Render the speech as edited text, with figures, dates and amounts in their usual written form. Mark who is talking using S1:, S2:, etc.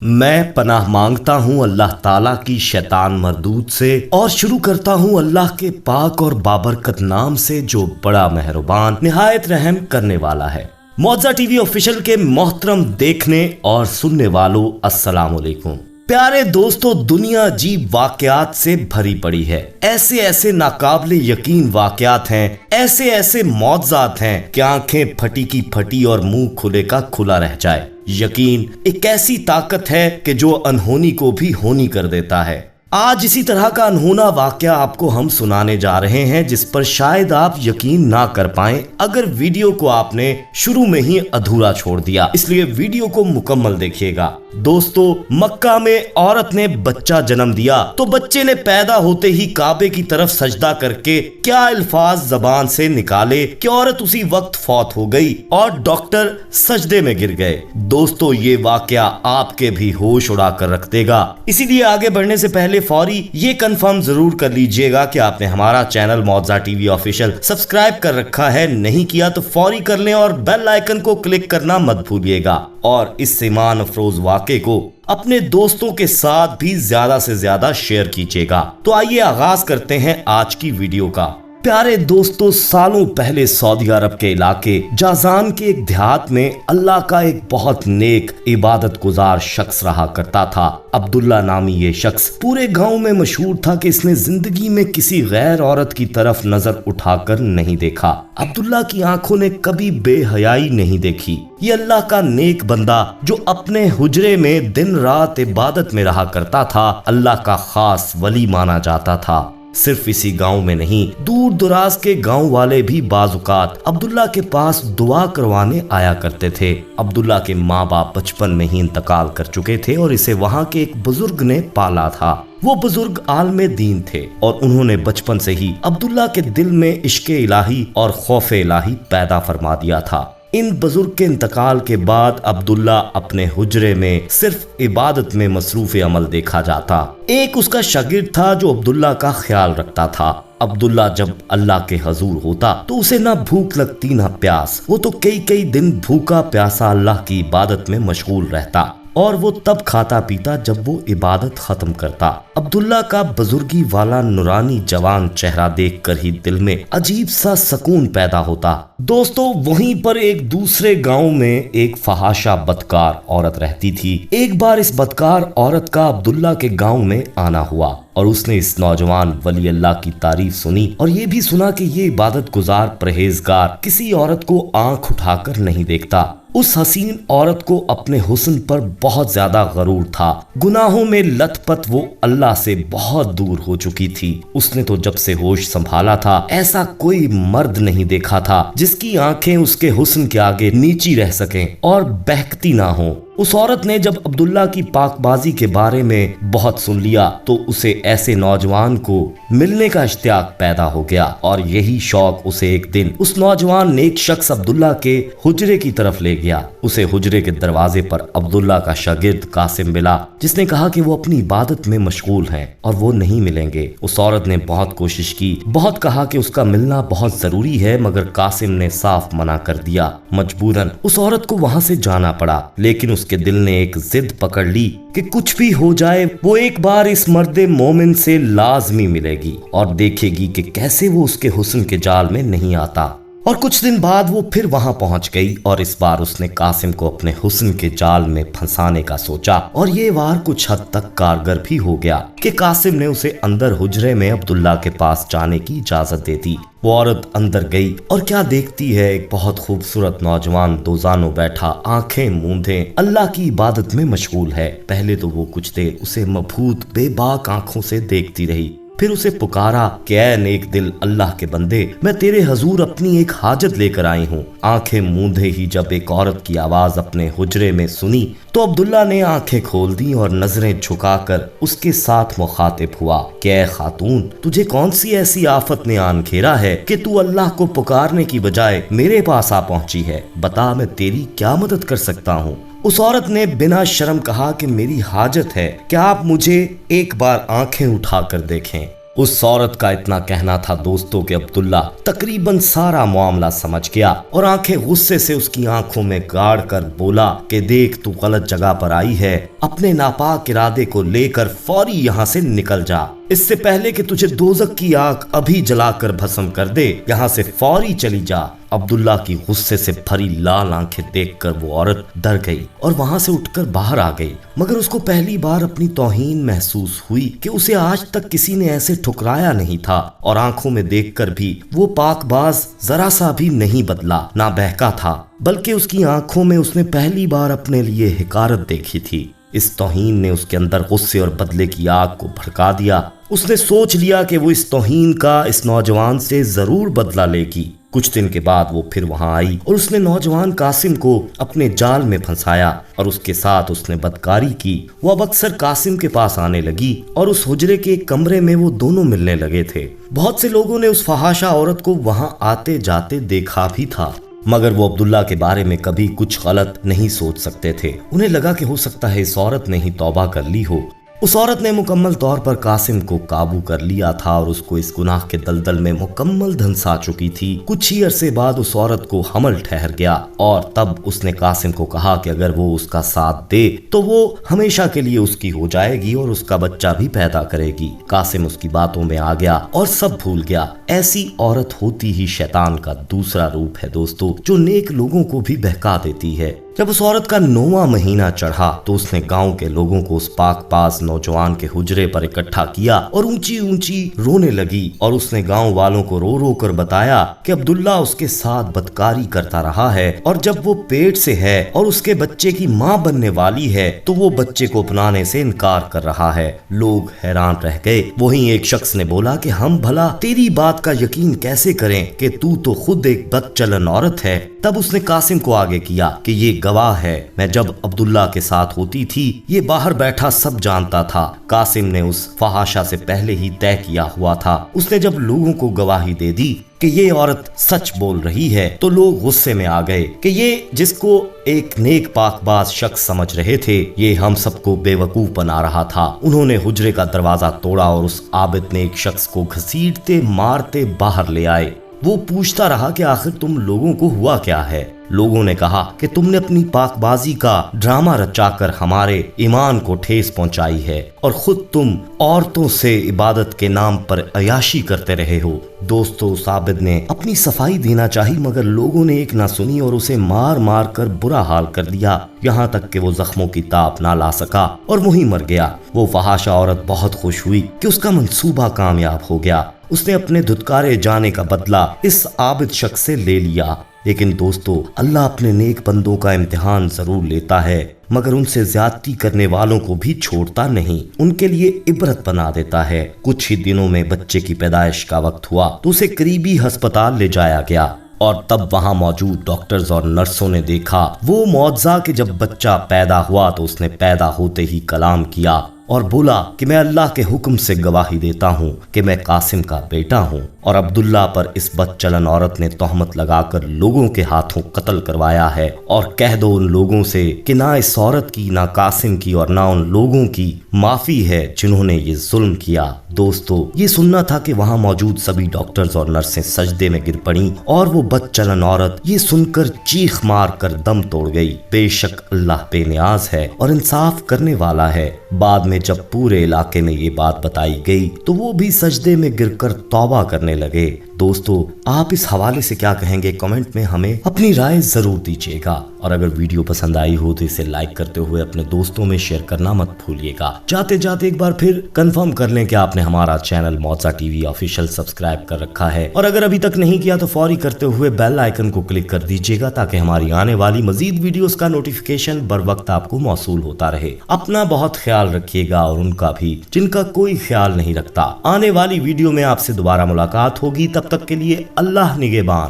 S1: میں پناہ مانگتا ہوں اللہ تعالیٰ کی شیطان مردود سے اور شروع کرتا ہوں اللہ کے پاک اور بابرکت نام سے جو بڑا مہربان نہایت رحم کرنے والا ہے۔ معجزہ ٹی وی آفیشل کے محترم دیکھنے اور سننے والوں السلام علیکم۔ پیارے دوستو، دنیا عجیب واقعات سے بھری پڑی ہے۔ ایسے ناقابل یقین واقعات ہیں، ایسے معجزات ہیں کہ آنکھیں پھٹی کی پھٹی اور منہ کھلے کا کھلا رہ جائے۔ یقین ایک ایسی طاقت ہے کہ جو انہونی کو بھی ہونی کر دیتا ہے۔ آج اسی طرح کا انہونا واقعہ آپ کو ہم سنانے جا رہے ہیں جس پر شاید آپ یقین نہ کر پائیں اگر ویڈیو کو آپ نے شروع میں ہی ادھورا چھوڑ دیا، اس لیے ویڈیو کو مکمل دیکھیے گا۔ دوستو، مکہ میں عورت نے بچہ جنم دیا تو بچے نے پیدا ہوتے ہی کعبے کی طرف سجدہ کر کے کیا الفاظ زبان سے نکالے کہ عورت اسی وقت فوت ہو گئی اور ڈاکٹر سجدے میں گر گئے۔ دوستو، یہ واقعہ آپ کے بھی ہوش اڑا کر رکھ دے گا، اسی لیے آگے بڑھنے سے پہلے فوری یہ کنفرم ضرور کر لیجئے گا کہ آپ نے ہمارا چینل معجزہ ٹی وی آفیشل سبسکرائب کر رکھا ہے۔ نہیں کیا تو فوری کر لیں اور بیل آئیکن کو کلک کرنا مت بھولیے گا، اور اس ایمان افروز واقعے کو اپنے دوستوں کے ساتھ بھی زیادہ سے زیادہ شیئر کیجیے گا۔ تو آئیے آغاز کرتے ہیں آج کی ویڈیو کا۔ پیارے دوستو، سالوں پہلے سعودی عرب کے علاقے جازان کے ایک دیہات میں اللہ کا ایک بہت نیک عبادت گزار شخص رہا کرتا تھا۔ عبداللہ نامی یہ شخص پورے گاؤں میں مشہور تھا کہ اس نے زندگی میں کسی غیر عورت کی طرف نظر اٹھا کر نہیں دیکھا۔ عبداللہ کی آنکھوں نے کبھی بے حیائی نہیں دیکھی۔ یہ اللہ کا نیک بندہ جو اپنے حجرے میں دن رات عبادت میں رہا کرتا تھا، اللہ کا خاص ولی مانا جاتا تھا۔ صرف اسی گاؤں میں نہیں، دور دراز کے گاؤں والے بھی بعض اوقات عبداللہ کے پاس دعا کروانے آیا کرتے تھے۔ عبداللہ کے ماں باپ بچپن میں ہی انتقال کر چکے تھے اور اسے وہاں کے ایک بزرگ نے پالا تھا۔ وہ بزرگ عالم دین تھے اور انہوں نے بچپن سے ہی عبداللہ کے دل میں عشق الہی اور خوف الہی پیدا فرما دیا تھا۔ ان بزرگ کے انتقال کے بعد عبداللہ اپنے حجرے میں صرف عبادت میں مصروف عمل دیکھا جاتا۔ ایک اس کا شاگرد تھا جو عبداللہ کا خیال رکھتا تھا۔ عبداللہ جب اللہ کے حضور ہوتا تو اسے نہ بھوک لگتی نہ پیاس، وہ تو کئی دن بھوکا پیاسا اللہ کی عبادت میں مشغول رہتا، اور وہ تب کھاتا پیتا جب وہ عبادت ختم کرتا۔ عبداللہ کا بزرگی والا نورانی جوان چہرہ دیکھ کر ہی دل میں عجیب سا سکون پیدا ہوتا۔ دوستو، وہیں پر ایک دوسرے گاؤں میں ایک فحاشہ بدکار عورت رہتی تھی۔ ایک بار اس بدکار عورت کا عبداللہ کے گاؤں میں آنا ہوا اور اس نے اس نوجوان ولی اللہ کی تعریف سنی اور یہ بھی سنا کہ یہ عبادت گزار پرہیزگار کسی عورت کو آنکھ اٹھا کر نہیں دیکھتا۔ اس حسین عورت کو اپنے حسن پر بہت زیادہ غرور تھا۔ گناہوں میں لت پت وہ اللہ سے بہت دور ہو چکی تھی۔ اس نے تو جب سے ہوش سنبھالا تھا ایسا کوئی مرد نہیں دیکھا تھا جس کی آنکھیں اس کے حسن کے آگے نیچی رہ سکیں اور بہکتی نہ ہوں۔ اس عورت نے جب عبداللہ کی پاک بازی کے بارے میں بہت سن لیا تو اسے ایسے نوجوان کو ملنے کا اشتیاق پیدا ہو گیا، اور یہی شوق اسے ایک دن اس نوجوان نیک شخص عبداللہ کے حجرے کی طرف لے گیا۔ اسے حجرے کے دروازے پر عبداللہ کا شاگرد قاسم ملا جس نے کہا کہ وہ اپنی عبادت میں مشغول ہیں اور وہ نہیں ملیں گے۔ اس عورت نے بہت کوشش کی، بہت کہا کہ اس کا ملنا بہت ضروری ہے، مگر قاسم نے صاف منع کر دیا۔ مجبوراً اس عورت کو وہاں سے جانا پڑا، لیکن اس کے دل نے ایک ضد پکڑ لی کہ کچھ بھی ہو جائے وہ ایک بار اس مرد مومن سے لازمی ملے گی اور دیکھے گی کہ کیسے وہ اس کے حسن کے جال میں نہیں آتا۔ اور کچھ دن بعد وہ پھر وہاں پہنچ گئی اور اس بار اس نے قاسم کو اپنے حسن کے جال میں پھنسانے کا سوچا، اور یہ وار کچھ حد تک کارگر بھی ہو گیا کہ قاسم نے اسے اندر حجرے میں عبداللہ کے پاس جانے کی اجازت دے دی۔ وہ عورت اندر گئی اور کیا دیکھتی ہے، ایک بہت خوبصورت نوجوان دوزانوں بیٹھا آنکھیں موندے اللہ کی عبادت میں مشغول ہے۔ پہلے تو وہ کچھ دیر اسے مبہوت بے باک آنکھوں سے دیکھتی رہی، پھر اسے پکارا کہ اے نیک دل اللہ کے بندے، میں تیرے حضور اپنی ایک حاجت لے کر آئی ہوں۔ آنکھیں موندے ہی جب ایک عورت کی آواز اپنے حجرے میں سنی تو عبداللہ نے آنکھیں کھول دی اور نظریں جھکا کر اس کے ساتھ مخاطب ہوا کہ اے خاتون، تجھے کون سی ایسی آفت نے آن گھیرا ہے کہ تو اللہ کو پکارنے کی بجائے میرے پاس آ پہنچی ہے؟ بتا، میں تیری کیا مدد کر سکتا ہوں؟ اس عورت نے بنا شرم کہا کہ میری حاجت ہے کہ آپ مجھے ایک بار آنکھیں اٹھا کر دیکھیں۔ उस औरत का इतना कहना था दोस्तों कि अब्दुल्ला तकरीबन सारा मामला समझ गया और आंखें गुस्से से उसकी आंखों में गाड़ कर बोला कि देख, तू गलत जगह पर आई है, अपने नापाक इरादे को लेकर फौरी यहाँ से निकल जा। इससे पहले कि तुझे दोजख की आग अभी जलाकर भस्म कर दे, यहाँ से फौरी चली जा। अब्दुल्ला की गुस्से से भरी लाल आंखें देखकर वो औरत डर गई और वहां से उठकर बाहर आ गई। मगर उसको पहली बार अपनी तौहीन महसूस हुई कि उसे आज तक किसी ने ऐसे ठुकराया नहीं था और आंखों में देखकर भी वो पाकबाज जरा सा भी नहीं बदला, ना बहका था, बल्कि उसकी आंखों में उसने पहली बार अपने लिए हिकारत देखी थी। इस तौहीन ने उसके अंदर गुस्से और बदले की आग को भड़का दिया। उसने सोच लिया कि वो इस तौहीन का इस नौजवान से जरूर बदला लेगी। कुछ दिन के बाद वो फिर वहां आई और उसने नौजवान कासिम को अपने जाल में फंसाया और उसके साथ उसने बदकारी की। वो अब अक्सर कासिम के पास आने लगी और उस हुजरे के एक कमरे में वो दोनों मिलने लगे थे। बहुत से लोगों ने उस फहाशा औरत को वहां आते जाते देखा भी था, मगर वो अब्दुल्ला के बारे में कभी कुछ गलत नहीं सोच सकते थे। उन्हें लगा कि हो सकता है इस औरत ने ही तौबा कर ली हो। उस औरत ने मुकम्मल तौर पर कासिम को काबू कर लिया था और उसको इस गुनाह के दलदल में मुकम्मल धंसा चुकी थी। कुछ ही अरसे बाद उस औरत को हमल ठहर गया और तब उसने कासिम को कहा कि अगर वो उसका साथ दे तो वो हमेशा के लिए उसकी हो जाएगी और उसका बच्चा भी पैदा करेगी। कासिम उसकी बातों में आ गया और सब भूल गया। ऐसी औरत होती ही शैतान का दूसरा रूप है दोस्तों, जो नेक लोगों को भी बहका देती है। जब उस औरत का 9वां महीना चढ़ा तो उसने गांव के लोगों को उस पाकबाज नौजवान के हुजरे पर इकट्ठा किया और ऊंची ऊंची रोने लगी और उसने गांव वालों को रो रो कर बताया कि अब्दुल्ला उसके साथ बदकारी करता रहा है और जब वो पेट से है और उसके बच्चे की मां बनने वाली है तो वो बच्चे को अपनाने से इनकार कर रहा है। लोग हैरान रह गए। वहीं एक शख्स ने बोला कि हम भला तेरी बात का यकीन कैसे करें कि तू तो खुद एक बदचलन औरत है। तब उसने कासिम को आगे किया कि ये गवाह है, मैं जब अब्दुल्ला के साथ होती थी ये बाहर बैठा सब जानता था। कासिम ने उस फहाशा से पहले ही तय किया हुआ था। उसने जब लोगों को गवाही दे दी कि ये औरत सच बोल रही है तो लोग गुस्से में आ गए कि ये जिसको एक नेक पाकबाज शख्स समझ रहे थे ये हम सबको बेवकूफ बना रहा था। उन्होंने हुजरे का दरवाजा तोड़ा और उस आबिद ने एक शख्स को घसीटते मारते बाहर ले आए। वो पूछता रहा कि आखिर तुम लोगों को हुआ क्या है। लोगों ने कहा कि तुमने अपनी पाकबाजी का ड्रामा रचाकर हमारे ईमान को ठेस पहुंचाई है और खुद तुम औरतों से इबादत के नाम पर अयाशी करते रहे हो। दोस्तों, साबिद ने अपनी सफाई देना चाही मगर लोगों ने एक ना सुनी और उसे मार मार कर बुरा हाल कर दिया, यहाँ तक कि वो जख्मों की ताप ना ला सका और वहीं मर गया। वो फहाशा औरत बहुत खुश हुई कि उसका मंसूबा कामयाब हो गया। उसने अपने धुतकारे जाने का बदला इस आबिद शख्स से ले लिया। लेकिन दोस्तों, अल्लाह अपने नेक बंदों का इम्तिहान जरूर लेता है मगर उनसे ज्यादती करने वालों को भी छोड़ता नहीं, उनके लिए इबरत बना देता है। कुछ ही दिनों में बच्चे की पैदाइश का वक्त हुआ तो उसे करीबी अस्पताल ले जाया गया और तब वहां मौजूद डॉक्टर्स और नर्सों ने देखा वो मौजज़ा कि जब बच्चा पैदा हुआ तो उसने पैदा होते ही कलाम किया और बोला कि मैं अल्लाह के हुक्म से गवाही देता हूँ कि मैं कासिम का बेटा हूँ। और अब्दुल्ला पर इस बदचलन औरत ने तोहमत लगाकर लोगों के हाथों कत्ल करवाया है। और कह दो उन लोगों से कि ना इस औरत की, ना कासिम की और ना उन लोगों की माफी है जिन्होंने ये जुल्म किया। दोस्तों, ये सुनना था कि वहाँ मौजूद सभी डॉक्टर्स और नर्सें सजदे में गिर पड़ी और वो बदचलन औरत ये सुनकर चीख मार कर दम तोड़ गई। बेशक अल्लाह बेनियाज है और इंसाफ करने वाला है। बाद में जब पूरे इलाके में ये बात बताई गई तो वो भी सजदे में गिरकर तौबा करने लगे। दोस्तों, आप इस हवाले से क्या कहेंगे कमेंट में हमें अपनी राय जरूर दीजिएगा और अगर वीडियो पसंद आई हो तो इसे लाइक करते हुए अपने दोस्तों में शेयर करना मत भूलिएगा। जाते जाते एक बार फिर कंफर्म कर लें कि आपने हमारा चैनल मौजा टीवी ऑफिशियल सब्सक्राइब कर रखा है और अगर अभी तक नहीं किया तो फौरी करते हुए बेल आइकन को क्लिक कर दीजिएगा ताकि हमारी आने वाली मजीद वीडियोस का नोटिफिकेशन बर वक्त आपको मौसूल होता रहे। अपना बहुत ख्याल रखिएगा और उनका भी जिनका कोई ख्याल नहीं रखता। आने वाली वीडियो में आपसे दोबारा मुलाकात होगी, तब तक के लिए अल्लाह निगहबान।